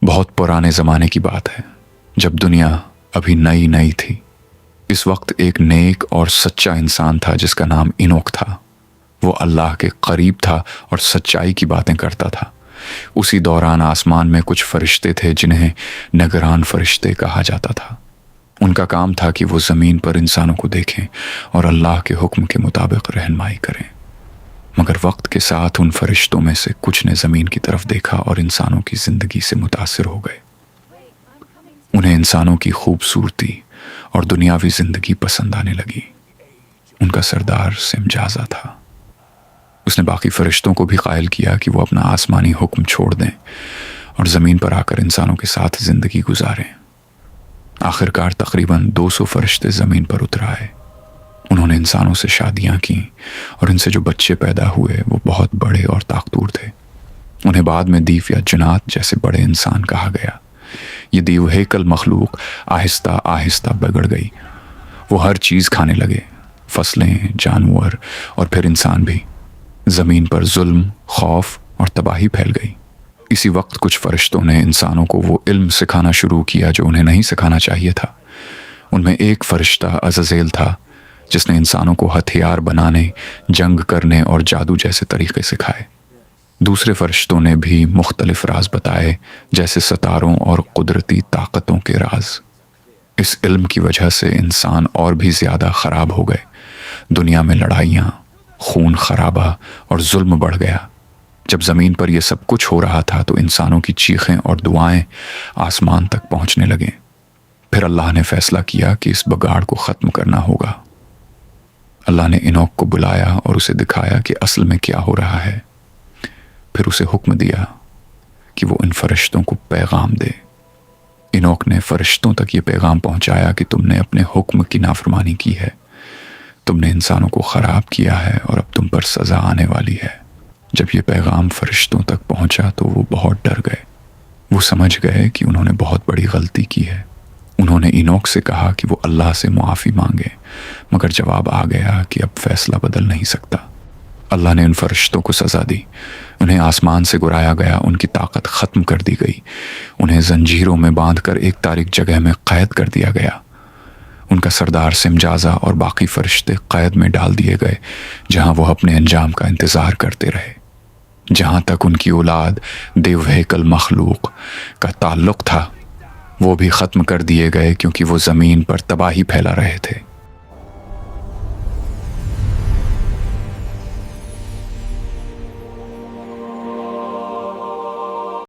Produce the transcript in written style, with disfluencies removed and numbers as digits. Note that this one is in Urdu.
بہت پرانے زمانے کی بات ہے، جب دنیا ابھی نئی نئی تھی۔ اس وقت ایک نیک اور سچا انسان تھا جس کا نام انوک تھا۔ وہ اللہ کے قریب تھا اور سچائی کی باتیں کرتا تھا۔ اسی دوران آسمان میں کچھ فرشتے تھے جنہیں نگران فرشتے کہا جاتا تھا۔ ان کا کام تھا کہ وہ زمین پر انسانوں کو دیکھیں اور اللہ کے حکم کے مطابق رہنمائی کریں۔ مگر وقت کے ساتھ ان فرشتوں میں سے کچھ نے زمین کی طرف دیکھا اور انسانوں کی زندگی سے متاثر ہو گئے۔ انہیں انسانوں کی خوبصورتی اور دنیاوی زندگی پسند آنے لگی۔ ان کا سردار سمجازا تھا۔ اس نے باقی فرشتوں کو بھی قائل کیا کہ وہ اپنا آسمانی حکم چھوڑ دیں اور زمین پر آ کر انسانوں کے ساتھ زندگی گزاریں۔ آخرکار تقریباً 200 فرشتے زمین پر اتر آئے۔ انہوں نے انسانوں سے شادیاں کیں اور ان سے جو بچے پیدا ہوئے وہ بہت بڑے اور طاقتور تھے۔ انہیں بعد میں دیو یا جنات جیسے بڑے انسان کہا گیا۔ یہ دیو ہیکل مخلوق آہستہ آہستہ بگڑ گئی۔ وہ ہر چیز کھانے لگے، فصلیں، جانور اور پھر انسان بھی۔ زمین پر ظلم، خوف اور تباہی پھیل گئی۔ اسی وقت کچھ فرشتوں نے انسانوں کو وہ علم سکھانا شروع کیا جو انہیں نہیں سکھانا چاہیے تھا۔ ان میں ایک فرشتہ عزازیل تھا جس نے انسانوں کو ہتھیار بنانے، جنگ کرنے اور جادو جیسے طریقے سکھائے۔ دوسرے فرشتوں نے بھی مختلف راز بتائے، جیسے ستاروں اور قدرتی طاقتوں کے راز۔ اس علم کی وجہ سے انسان اور بھی زیادہ خراب ہو گئے۔ دنیا میں لڑائیاں، خون خرابہ اور ظلم بڑھ گیا۔ جب زمین پر یہ سب کچھ ہو رہا تھا تو انسانوں کی چیخیں اور دعائیں آسمان تک پہنچنے لگیں۔ پھر اللہ نے فیصلہ کیا کہ اس بگاڑ کو ختم کرنا ہوگا۔ اللہ نے انوک کو بلایا اور اسے دکھایا کہ اصل میں کیا ہو رہا ہے۔ پھر اسے حکم دیا کہ وہ ان فرشتوں کو پیغام دے۔ انوک نے فرشتوں تک یہ پیغام پہنچایا کہ تم نے اپنے حکم کی نافرمانی کی ہے، تم نے انسانوں کو خراب کیا ہے اور اب تم پر سزا آنے والی ہے۔ جب یہ پیغام فرشتوں تک پہنچا تو وہ بہت ڈر گئے۔ وہ سمجھ گئے کہ انہوں نے بہت بڑی غلطی کی ہے۔ انہوں نے انوک سے کہا کہ وہ اللہ سے معافی مانگے، مگر جواب آ گیا کہ اب فیصلہ بدل نہیں سکتا۔ اللہ نے ان فرشتوں کو سزا دی۔ انہیں آسمان سے گرایا گیا، ان کی طاقت ختم کر دی گئی۔ انہیں زنجیروں میں باندھ کر ایک تاریک جگہ میں قید کر دیا گیا۔ ان کا سردار سمجازا اور باقی فرشتے قید میں ڈال دیے گئے، جہاں وہ اپنے انجام کا انتظار کرتے رہے۔ جہاں تک ان کی اولاد دیو ہیکل مخلوق کا تعلق تھا، وہ بھی ختم کر دیے گئے کیونکہ وہ زمین پر تباہی پھیلا رہے تھے۔